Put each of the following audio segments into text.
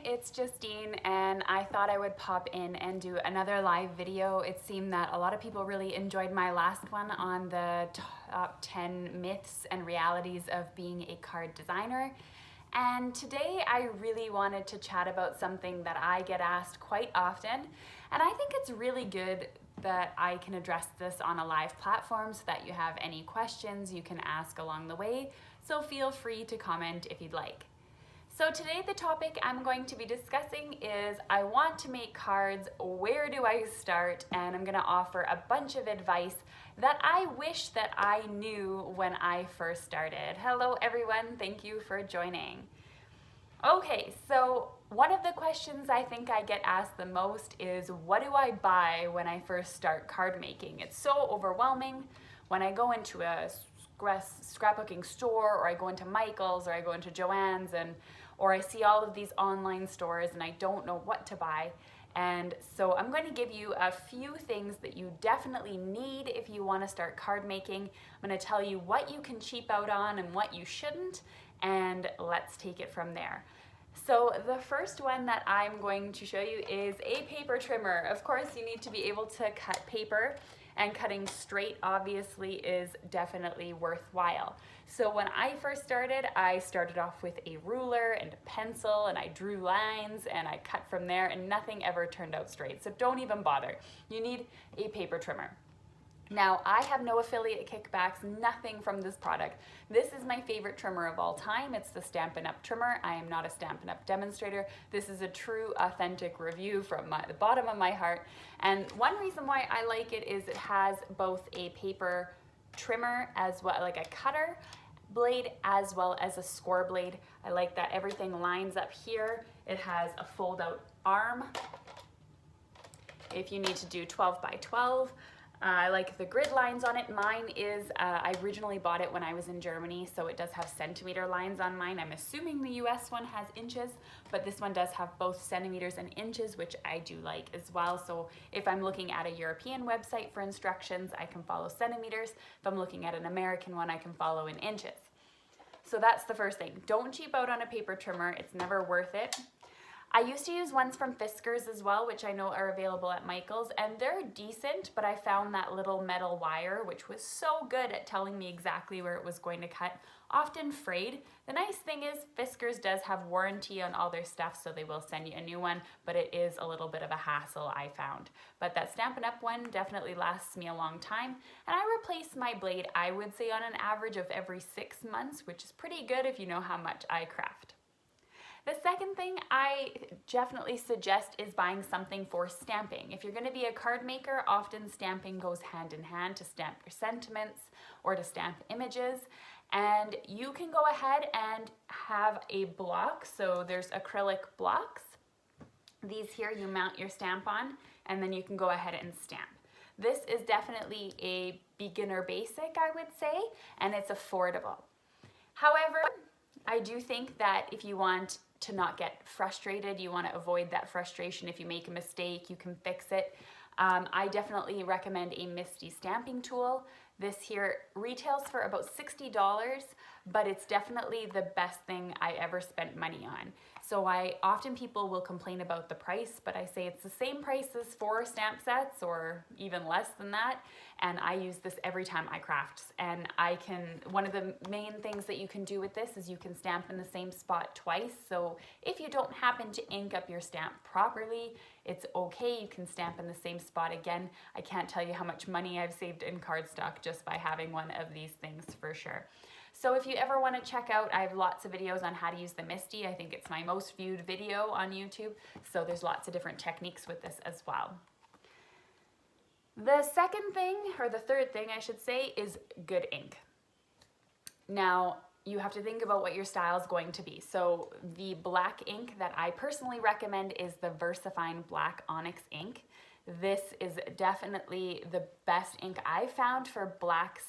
it's Justine, and I thought I would pop in and do another live video. It seemed that a lot of people really enjoyed my last one on the top 10 myths and realities of being a card designer. And today I really wanted to chat about something that I get asked quite often, and I think it's really good that I can address this on a live platform so that you have any questions you can ask along the way, so feel free to comment if you'd like. So today the topic I'm going to be discussing is I want to make cards, where do I start? And I'm gonna offer a bunch of advice that I wish that I knew when I first started. Hello everyone, thank you for joining. Okay, so one of the questions I think I get asked the most is, what do I buy when I first start card making? It's so overwhelming. When I go into a scrapbooking store, or I go into Michael's, or I go into Joann's, or I see all of these online stores and I don't know what to buy. And so I'm going to give you a few things that you definitely need if you want to start card making. I'm going to tell you what you can cheap out on and what you shouldn't, and let's take it from there. So the first one that I'm going to show you is a paper trimmer. Of course, you need to be able to cut paper, and cutting straight obviously is definitely worthwhile. So when I first started, I started off with a ruler and a pencil, and I drew lines and I cut from there, and nothing ever turned out straight. So don't even bother. You need a paper trimmer. Now, I have no affiliate kickbacks, nothing from this product. This is my favorite trimmer of all time. It's the Stampin Up Trimmer. I am not a Stampin Up demonstrator. This is a true, authentic review from the bottom of my heart. And one reason why I like it is it has both a paper trimmer as well, like a cutter blade, as well as a score blade. I like that everything lines up here. It has a fold out arm if you need to do 12 by 12. I like the grid lines on it. Mine is, I originally bought it when I was in Germany, so it does have centimeter lines on mine. I'm assuming the US one has inches, but this one does have both centimeters and inches, which I do like as well. So if I'm looking at a European website for instructions, I can follow centimeters. If I'm looking at an American one, I can follow in inches. So that's the first thing. Don't cheap out on a paper trimmer. It's never worth it. I used to use ones from Fiskars as well, which I know are available at Michael's, and they're decent, but I found that little metal wire, which was so good at telling me exactly where it was going to cut, often frayed. The nice thing is Fiskars does have warranty on all their stuff, so they will send you a new one, but it is a little bit of a hassle, I found. But that Stampin' Up one definitely lasts me a long time, and I replace my blade, I would say, on an average of every 6 months, which is pretty good if you know how much I craft. The second thing I definitely suggest is buying something for stamping. If you're going to be a card maker, often stamping goes hand in hand to stamp your sentiments or to stamp images. And you can go ahead and have a block. So there's acrylic blocks. These here you mount your stamp on, and then you can go ahead and stamp. This is definitely a beginner basic, I would say, and it's affordable. However, I do think that if you want to not get frustrated, you want to avoid that frustration. If you make a mistake, you can fix it. I definitely recommend a Misti stamping tool. This here retails for about $60, but it's definitely the best thing I ever spent money on. So often people will complain about the price, but I say it's the same price as 4 stamp sets or even less than that. And I use this every time I craft. And one of the main things that you can do with this is you can stamp in the same spot twice. So if you don't happen to ink up your stamp properly, it's okay. You can stamp in the same spot again. I can't tell you how much money I've saved in cardstock just by having one of these things for sure. So if you ever want to check out, I have lots of videos on how to use the Misti. I think it's my most viewed video on YouTube. So there's lots of different techniques with this as well. The second thing, or the third thing I should say, is good ink. Now, you have to think about what your style is going to be. So the black ink that I personally recommend is the Versafine Black Onyx ink. This is definitely the best ink I've found for black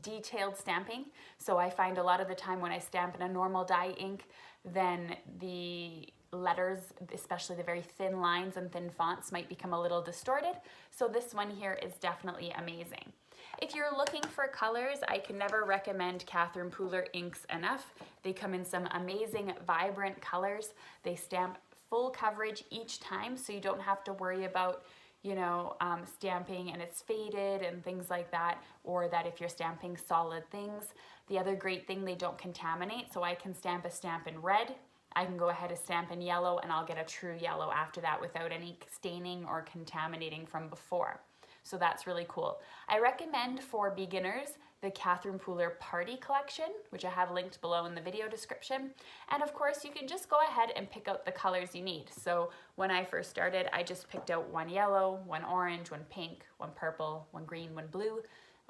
detailed stamping. So I find a lot of the time when I stamp in a normal dye ink, then the letters, especially the very thin lines and thin fonts, might become a little distorted. So this one here is definitely amazing. If you're looking for colors, I can never recommend Katherine Pooler inks enough. They come in some amazing, vibrant colors. They stamp full coverage each time, so you don't have to worry about, you know, stamping and it's faded and things like that, or that if you're stamping solid things. The other great thing, they don't contaminate, so I can stamp a stamp in red, I can go ahead and stamp in yellow, and I'll get a true yellow after that without any staining or contaminating from before. So that's really cool. I recommend for beginners the Katherine Pooler Party Collection, which I have linked below in the video description. And of course, you can just go ahead and pick out the colors you need. So when I first started, I just picked out one yellow, one orange, one pink, one purple, one green, one blue,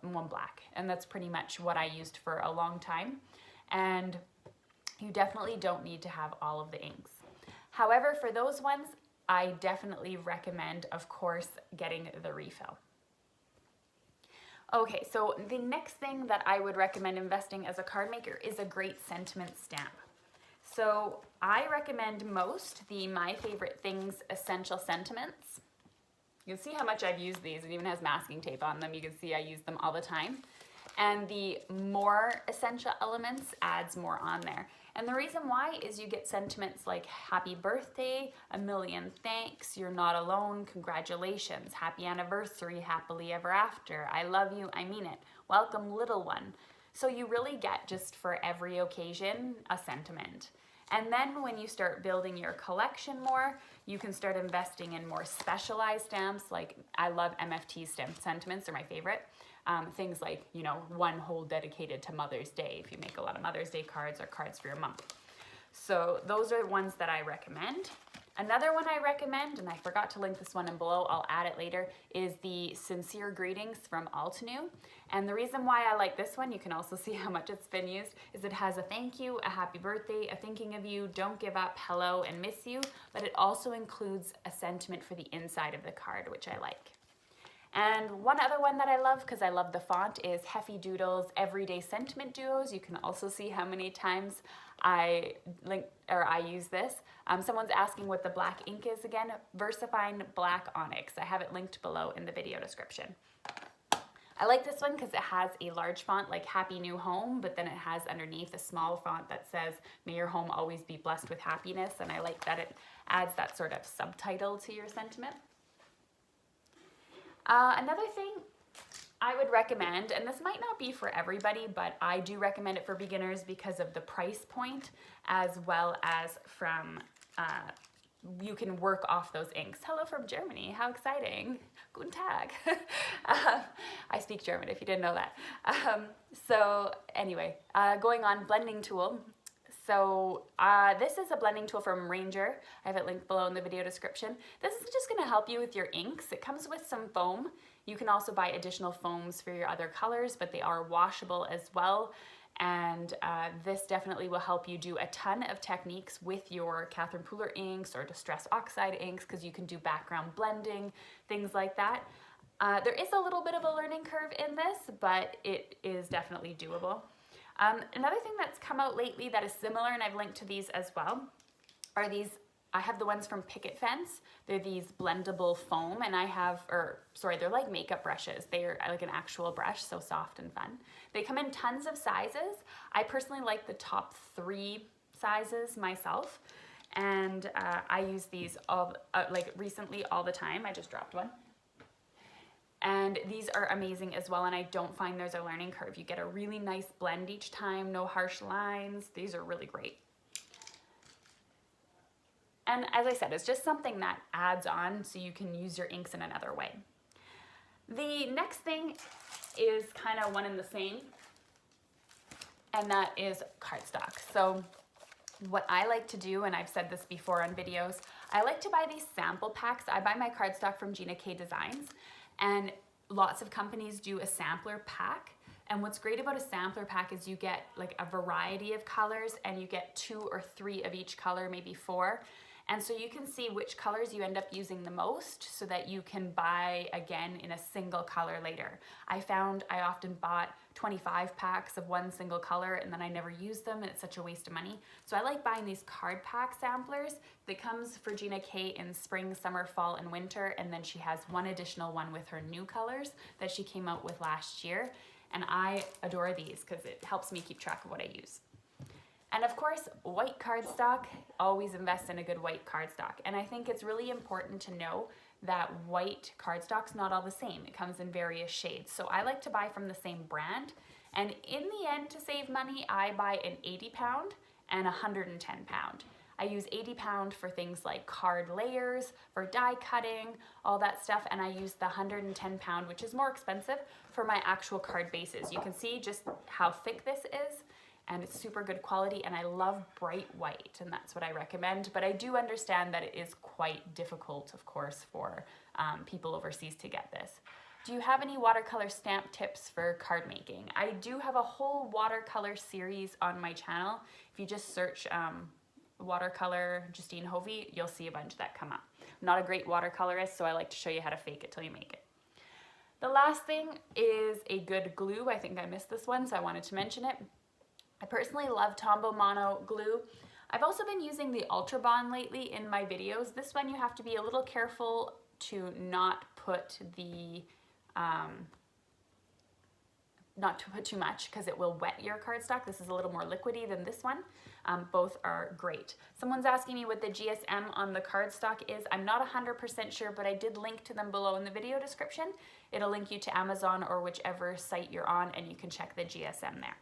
and one black. And that's pretty much what I used for a long time. And you definitely don't need to have all of the inks. However, for those ones, I definitely recommend, of course, getting the refill. Okay, so the next thing that I would recommend investing as a card maker is a great sentiment stamp. So I recommend most the My Favorite Things Essential Sentiments. You can see how much I've used these. It even has masking tape on them. You can see I use them all the time. And the More Essential Elements adds more on there. And the reason why is you get sentiments like happy birthday, a million thanks, you're not alone, congratulations, happy anniversary, happily ever after, I love you, I mean it, welcome little one. So you really get, just for every occasion, a sentiment. And then when you start building your collection more, you can start investing in more specialized stamps. Like, I love MFT stamp sentiments, they're my favorite. Things like, you know, one whole dedicated to Mother's Day if you make a lot of Mother's Day cards or cards for your mom. So those are the ones that I recommend. Another one I recommend, and I forgot to link this one in below, I'll add it later, is the Sincere Greetings from Altenew. And the reason why I like this one, you can also see how much it's been used, is it has a thank you, a happy birthday, a thinking of you, don't give up, hello, and miss you, but it also includes a sentiment for the inside of the card, which I like. And one other one that I love, because I love the font, is Heffy Doodle's Everyday Sentiment Duos. You can also see how many times I use this. Someone's asking what the black ink is again. Versafine Black Onyx. I have it linked below in the video description. I like this one because it has a large font like Happy New Home, but then it has underneath a small font that says, may your home always be blessed with happiness. And I like that it adds that sort of subtitle to your sentiment. Another thing I would recommend, and this might not be for everybody, but I do recommend it for beginners because of the price point, as well as from, you can work off those inks. Hello from Germany, how exciting. Guten Tag. I speak German if you didn't know that. So anyway, going on, blending tool. So this is a blending tool from Ranger. I have it linked below in the video description. This is just gonna help you with your inks. It comes with some foam. You can also buy additional foams for your other colors, but they are washable as well. And this definitely will help you do a ton of techniques with your Katherine Pooler inks or Distress Oxide inks, because you can do background blending, things like that. There is a little bit of a learning curve in this, but it is definitely doable. Another thing that's come out lately that is similar, and I've linked to these as well, are these, I have the ones from Picket Fence. They're these blendable foam, and they're like makeup brushes. They're like an actual brush, so soft and fun. They come in tons of sizes. I personally like the top 3 sizes myself, and I use these recently all the time. I just dropped one. And these are amazing as well, and I don't find there's a learning curve. You get a really nice blend each time, no harsh lines. These are really great. And as I said, it's just something that adds on so you can use your inks in another way. The next thing is kind of one and the same, and that is cardstock. So what I like to do, and I've said this before on videos, I like to buy these sample packs. I buy my cardstock from Gina K Designs. And lots of companies do a sampler pack. And what's great about a sampler pack is you get like a variety of colors, and you get 2 or 3 of each color, maybe 4. And so you can see which colors you end up using the most so that you can buy again in a single color later. I found I often bought 25 packs of one single color and then I never used them, and it's such a waste of money. So I like buying these card pack samplers. That comes for Gina K in spring, summer, fall, and winter, and then she has one additional one with her new colors that she came out with last year. And I adore these because it helps me keep track of what I use. And of course, white cardstock, always invest in a good white cardstock. And I think it's really important to know that white cardstock's not all the same. It comes in various shades. So I like to buy from the same brand. And in the end, to save money, I buy an 80 pound and 110 pound. I use 80 pound for things like card layers, for die cutting, all that stuff. And I use the 110 pound, which is more expensive, for my actual card bases. You can see just how thick this is. And it's super good quality, and I love bright white, and that's what I recommend. But I do understand that it is quite difficult, of course, for people overseas to get this. Do you have any watercolor stamp tips for card making? I do have a whole watercolor series on my channel. If you just search watercolor Justine Hovey, you'll see a bunch that come up. I'm not a great watercolorist, so I like to show you how to fake it till you make it. The last thing is a good glue. I think I missed this one, so I wanted to mention it. I personally love Tombow Mono glue. I've also been using the Ultra Bond lately in my videos. This one you have to be a little careful to not put the, not to put too much because it will wet your cardstock. This is a little more liquidy than this one. Both are great. Someone's asking me what the GSM on the cardstock is. I'm not 100% sure, but I did link to them below in the video description. It'll link you to Amazon or whichever site you're on, and you can check the GSM there.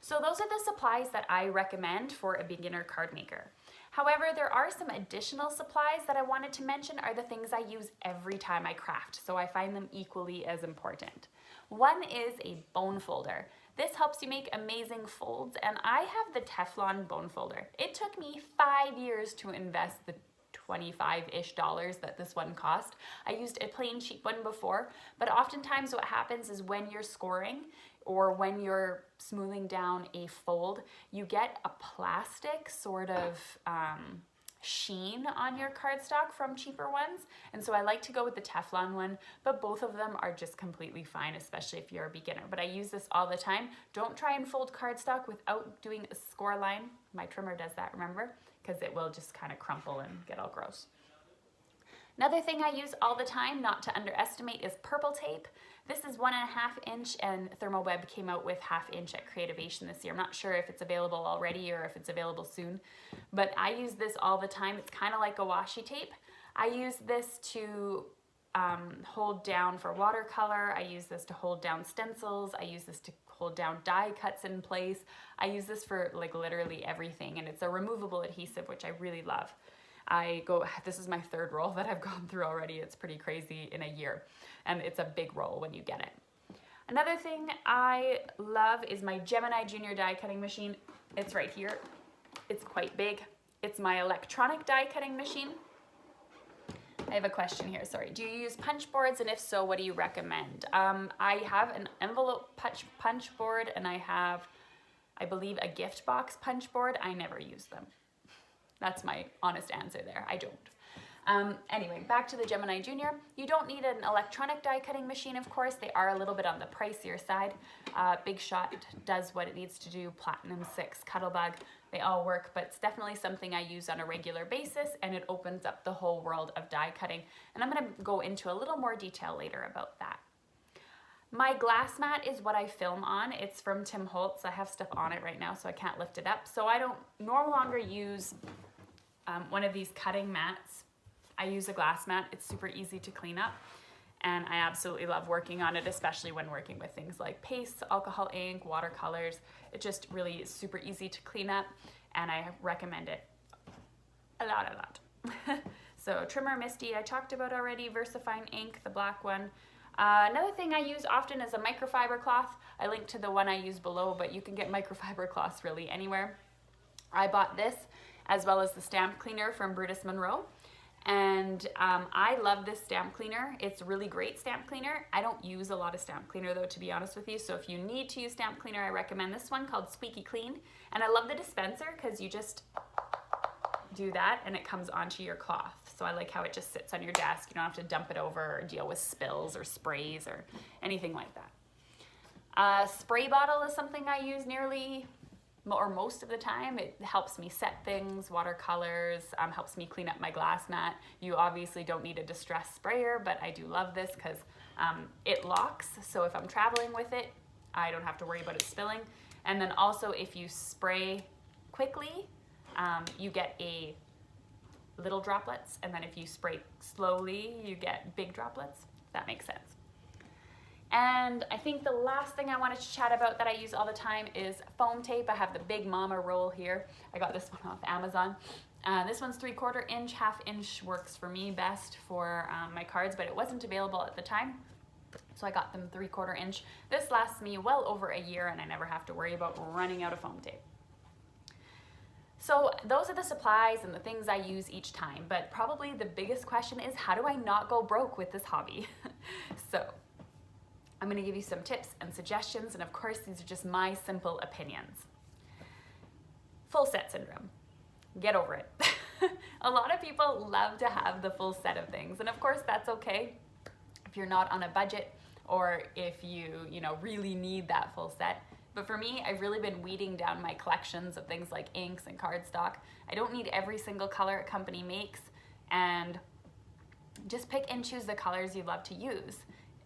So those are the supplies that I recommend for a beginner card maker. However, there are some additional supplies that I wanted to mention are the things I use every time I craft, so I find them equally as important. One is a bone folder. This helps you make amazing folds, and I have the Teflon bone folder. It took me 5 years to invest the $25-ish that this one cost. I used a plain cheap one before, but oftentimes what happens is when you're scoring or when you're smoothing down a fold, you get a plastic sort of sheen on your cardstock from cheaper ones. And so I like to go with the Teflon one, but both of them are just completely fine, especially if you're a beginner. But I use this all the time. Don't try and fold cardstock without doing a score line. My trimmer does that, remember? Because it will just kind of crumple and get all gross. Another thing I use all the time, not to underestimate, is purple tape. This is 1.5 inch, and Thermoweb came out with 1/2 inch at Creativation this year. I'm not sure if it's available already or if it's available soon, but I use this all the time. It's kind of like a washi tape. I use this to hold down for watercolor. I use this to hold down stencils. I use this to hold down die cuts in place. I use this for like literally everything, and it's a removable adhesive, which I really love. This is my 3rd roll that I've gone through already. It's pretty crazy in a year, and it's a big roll when you get it. Another thing I love is my Gemini Junior die cutting machine. It's right here. It's quite big. It's my electronic die cutting machine. I have a question here, sorry. Do you use punch boards, and if so, what do you recommend? I have an envelope punch board, and I have, I believe, a gift box punch board. I never use them. That's my honest answer there. I don't. Anyway, back to the Gemini Junior. You don't need an electronic die cutting machine, of course. They are a little bit on the pricier side. Big Shot does what it needs to do. Platinum 6, Cuttlebug, they all work, but it's definitely something I use on a regular basis, and it opens up the whole world of die cutting. And I'm gonna go into a little more detail later about that. My glass mat is what I film on. It's from Tim Holtz. I have stuff on it right now, so I can't lift it up. So I don't no longer use one of these cutting mats. I use a glass mat. It's super easy to clean up, and I absolutely love working on it, especially when working with things like pastes, alcohol ink, watercolors. It just really is super easy to clean up, and I recommend it a lot. So trimmer Misti, I talked about already. Versafine ink, the black one. Another thing I use often is a microfiber cloth. I linked to the one I use below, but you can get microfiber cloths really anywhere. I bought this as well as the stamp cleaner from Brutus Monroe. And I love this stamp cleaner. It's a really great stamp cleaner. I don't use a lot of stamp cleaner though, to be honest with you. So if you need to use stamp cleaner, I recommend this one called Squeaky Clean. And I love the dispenser because you just do that and it comes onto your cloth. So I like how it just sits on your desk. You don't have to dump it over or deal with spills or sprays or anything like that. Spray bottle is something I use nearly or most of the time. It helps me set things, watercolors, helps me clean up my glass mat. You obviously don't need a distress sprayer, but I do love this because it locks. So if I'm traveling with it, I don't have to worry about it spilling. And then also if you spray quickly, you get a little droplets, and then if you spray slowly, you get big droplets. That makes sense. And I think the last thing I wanted to chat about that I use all the time is foam tape. I have the Big Mama roll here. I got this one off Amazon. This one's 3/4 inch, 1/2 inch works for me best for my cards, but it wasn't available at the time. So I got them 3/4 inch. This lasts me well over a year and I never have to worry about running out of foam tape. So those are the supplies and the things I use each time, but probably the biggest question is, how do I not go broke with this hobby? So I'm gonna give you some tips and suggestions, and of course these are just my simple opinions. Full set syndrome. Get over it. A lot of people love to have the full set of things, and of course that's okay if you're not on a budget or if you really need that full set. But for me, I've really been weeding down my collections of things like inks and cardstock. I don't need every single color a company makes, and just pick and choose the colors you love to use.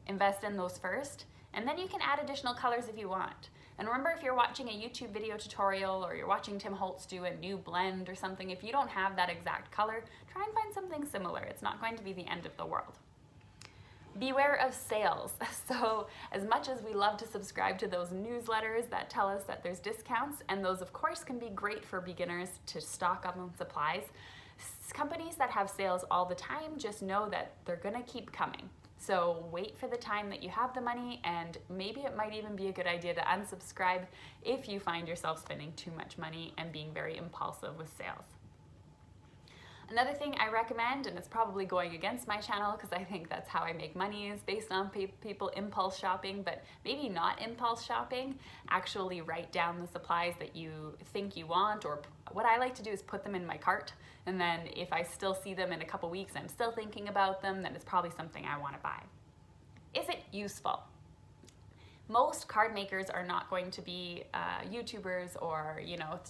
Invest in those first, and then you can add additional colors if you want. And remember, if you're watching a YouTube video tutorial or you're watching Tim Holtz do a new blend or something, if you don't have that exact color, try and find something similar. It's not going to be the end of the world. Beware of sales. So as much as we love to subscribe to those newsletters that tell us that there's discounts, and those of course can be great for beginners to stock up on supplies, companies that have sales all the time, just know that they're gonna keep coming. So wait for the time that you have the money, and maybe it might even be a good idea to unsubscribe if you find yourself spending too much money and being very impulsive with sales. Another thing I recommend, and it's probably going against my channel because I think that's how I make money, is based on people impulse shopping, but maybe not impulse shopping. Actually write down the supplies that you think you want, or what I like to do is put them in my cart, and then if I still see them in a couple weeks and I'm still thinking about them, then it's probably something I want to buy. Is it useful? Most card makers are not going to be YouTubers or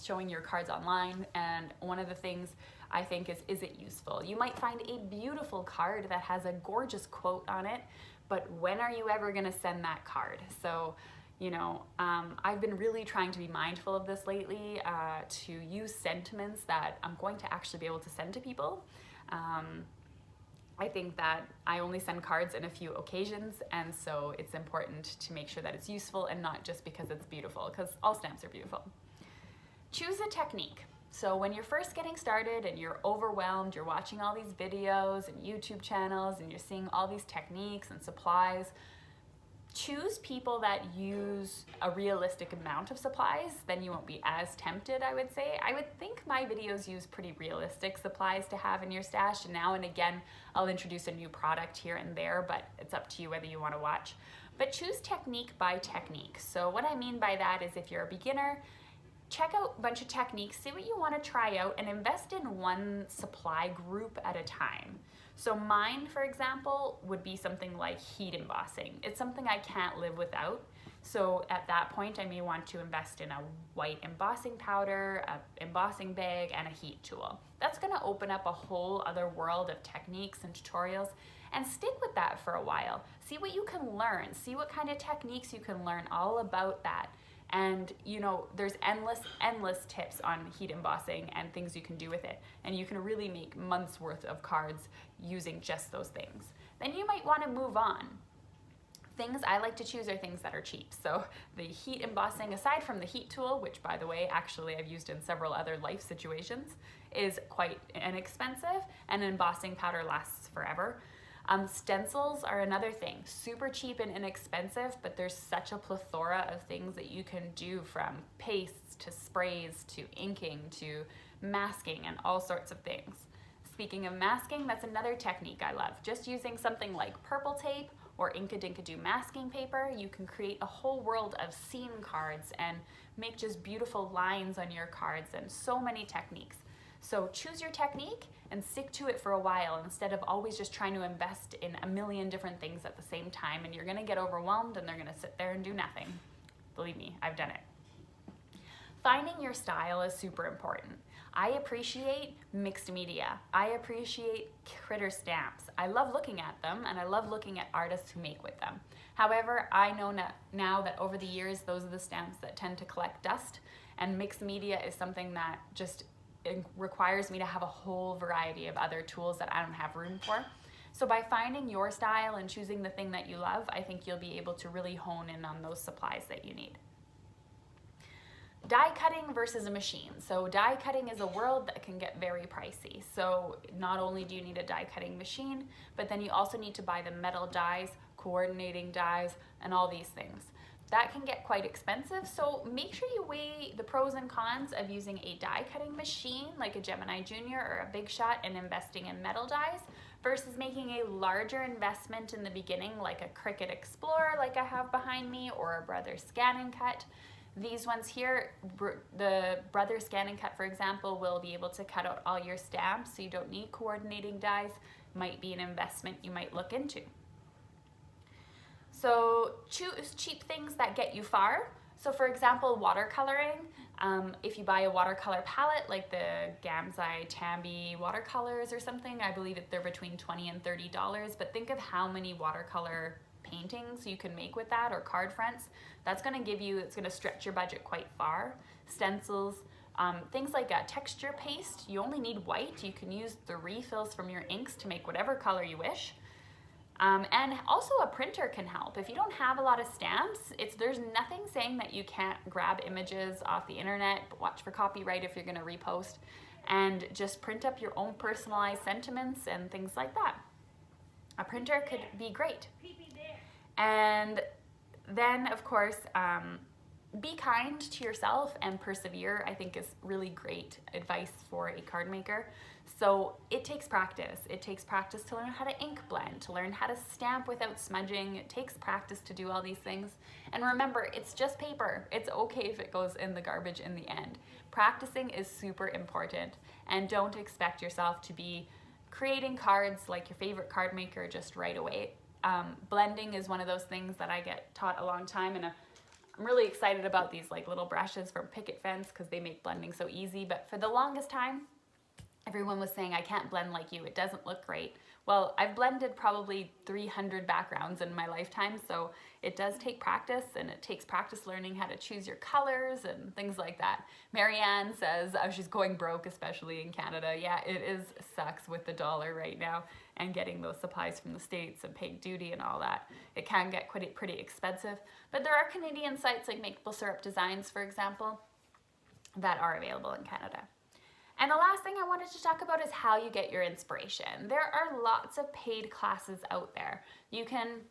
showing your cards online, and one of the things I think is it useful? You might find a beautiful card that has a gorgeous quote on it, but when are you ever gonna send that card? So I've been really trying to be mindful of this lately, to use sentiments that I'm going to actually be able to send to people. I think that I only send cards in a few occasions, and so it's important to make sure that it's useful and not just because it's beautiful, because all stamps are beautiful. Choose a technique. So when you're first getting started and you're overwhelmed, you're watching all these videos and YouTube channels and you're seeing all these techniques and supplies, choose people that use a realistic amount of supplies, then you won't be as tempted, I would say. I would think my videos use pretty realistic supplies to have in your stash, and now and again I'll introduce a new product here and there, but it's up to you whether you want to watch. But choose technique by technique. So what I mean by that is, if you're a beginner, check out a bunch of techniques, see what you want to try out, and invest in one supply group at a time. So mine, for example, would be something like heat embossing. It's something I can't live without. So at that point, I may want to invest in a white embossing powder, an embossing bag, and a heat tool. That's going to open up a whole other world of techniques and tutorials, and stick with that for a while. See what you can learn. See what kind of techniques you can learn all about that. And there's endless tips on heat embossing and things you can do with it. And you can really make months worth of cards using just those things. Then you might want to move on. Things I like to choose are things that are cheap. So the heat embossing, aside from the heat tool, which by the way, actually I've used in several other life situations, is quite inexpensive, and embossing powder lasts forever. Stencils are another thing, super cheap and inexpensive, but there's such a plethora of things that you can do, from pastes to sprays to inking to masking and all sorts of things. Speaking of masking, that's another technique I love. Just using something like purple tape or Inkadinkado masking paper, you can create a whole world of scene cards and make just beautiful lines on your cards, and so many techniques. So choose your technique and stick to it for a while instead of always just trying to invest in a million different things at the same time, and you're gonna get overwhelmed and they're gonna sit there and do nothing. Believe me, I've done it. Finding your style is super important. I appreciate mixed media. I appreciate critter stamps. I love looking at them, and I love looking at artists who make with them. However, I know now that over the years, those are the stamps that tend to collect dust, and mixed media is something that just requires me to have a whole variety of other tools that I don't have room for. So by finding your style and choosing the thing that you love, I think you'll be able to really hone in on those supplies that you need. Die cutting versus a machine. So die cutting is a world that can get very pricey. So not only do you need a die cutting machine, but then you also need to buy the metal dies, coordinating dies, and all these things. That can get quite expensive, so make sure you weigh the pros and cons of using a die cutting machine like a Gemini Junior or a Big Shot and investing in metal dies versus making a larger investment in the beginning like a Cricut Explorer like I have behind me, or a Brother Scan and Cut. These ones here, the Brother Scan and Cut, for example, will be able to cut out all your stamps, so you don't need coordinating dies. Might be an investment you might look into. So choose cheap things that get you far. So for example, watercoloring. If you buy a watercolor palette like the Gamzai Tambi watercolors or something, I believe that they're between $20 and $30, but think of how many watercolor paintings you can make with that, or card fronts. That's going to give you, it's going to stretch your budget quite far. Stencils, things like a texture paste, you only need white. You can use the refills from your inks to make whatever color you wish. And also a printer can help. If you don't have a lot of stamps, there's nothing saying that you can't grab images off the internet, but watch for copyright if you're going to repost, and just print up your own personalized sentiments and things like that. A printer could be great. And then, of course, be kind to yourself and persevere, I think, is really great advice for a card maker. So it takes practice. It takes practice to learn how to ink blend, to learn how to stamp without smudging. It takes practice to do all these things. And remember, it's just paper. It's okay if it goes in the garbage in the end. Practicing is super important, and don't expect yourself to be creating cards like your favorite card maker just right away. Blending is one of those things that I get taught a long time, and I'm really excited about these like little brushes from Picket Fence because they make blending so easy. But for the longest time, everyone was saying, I can't blend like you, it doesn't look great. Well, I've blended probably 300 backgrounds in my lifetime, so it does take practice, and it takes practice learning how to choose your colors and things like that. Marianne says, oh, she's going broke, especially in Canada. Yeah, sucks with the dollar right now and getting those supplies from the States and paying duty and all that. It can get pretty expensive, but there are Canadian sites like Maple Syrup Designs, for example, that are available in Canada. And the last thing I wanted to talk about is how you get your inspiration. There are lots of paid classes out there. You can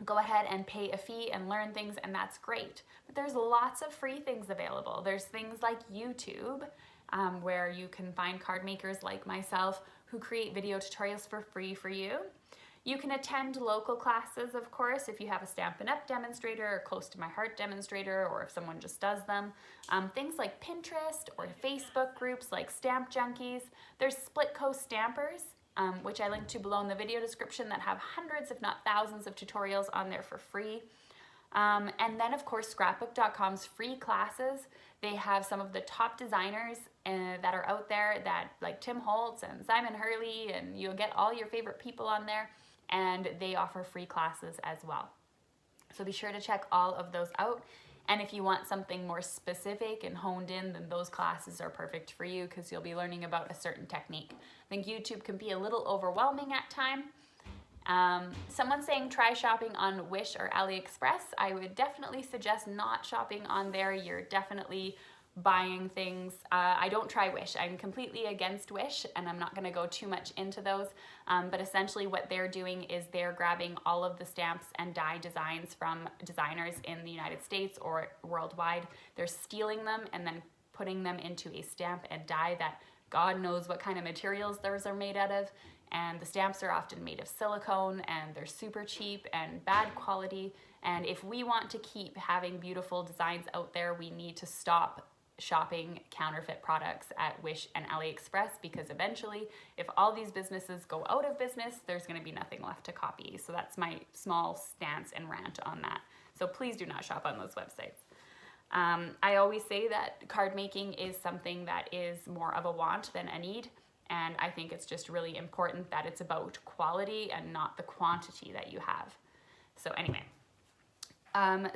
go ahead and pay a fee and learn things, and that's great. But there's lots of free things available. There's things like YouTube, where you can find card makers like myself who create video tutorials for free for you. You can attend local classes, of course, if you have a Stampin' Up demonstrator or Close to My Heart demonstrator, or if someone just does them. Things like Pinterest or Facebook groups like Stamp Junkies. There's Split Coast Stampers, which I link to below in the video description, that have hundreds, if not thousands, of tutorials on there for free. And then, of course, Scrapbook.com's free classes. They have some of the top designers that are out there, that like Tim Holtz and Simon Hurley, and you'll get all your favorite people on there. And they offer free classes as well. So be sure to check all of those out. And if you want something more specific and honed in, then those classes are perfect for you, because you'll be learning about a certain technique. I think YouTube can be a little overwhelming at times. Someone's saying try shopping on Wish or AliExpress. I would definitely suggest not shopping on there. You're definitely buying things. I don't try Wish. I'm completely against Wish, and I'm not going to go too much into those. But essentially what they're doing is they're grabbing all of the stamps and die designs from designers in the United States or worldwide. They're stealing them and then putting them into a stamp and die that God knows what kind of materials those are made out of. And the stamps are often made of silicone, and they're super cheap and bad quality. And if we want to keep having beautiful designs out there, we need to stop shopping counterfeit products at Wish and AliExpress, because eventually, if all these businesses go out of business, there's going to be nothing left to copy. So that's my small stance and rant on that. So please do not shop on those websites. I always say that card making is something that is more of a want than a need. And I think it's just really important that it's about quality and not the quantity that you have. So anyway,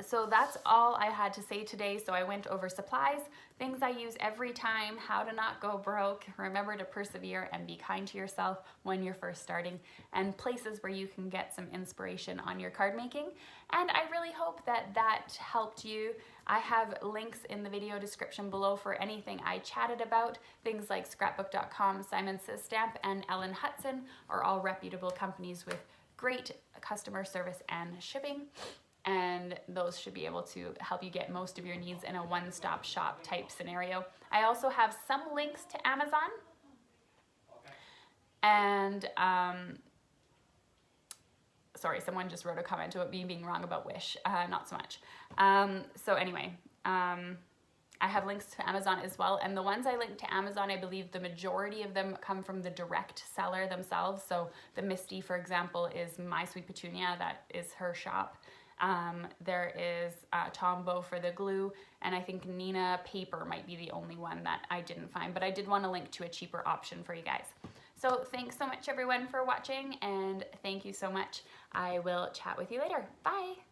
so that's all I had to say today. So I went over supplies, things I use every time, how to not go broke, remember to persevere and be kind to yourself when you're first starting, and places where you can get some inspiration on your card making. And I really hope that that helped you. I have links in the video description below for anything I chatted about. Things like scrapbook.com, Simon Says Stamp, and Ellen Hudson are all reputable companies with great customer service and shipping. And those should be able to help you get most of your needs in a one-stop shop type scenario. I also have some links to Amazon. And, sorry, someone just wrote a comment about me being wrong about Wish. Not so much. So anyway, I have links to Amazon as well. And the ones I linked to Amazon, I believe the majority of them come from the direct seller themselves. So the Misti, for example, is My Sweet Petunia. That is her shop. There is Tombow for the glue, and I think Neenah paper might be the only one that I didn't find, but I did want to link to a cheaper option for you guys. So thanks so much everyone for watching, and thank you so much. I will chat with you later. Bye!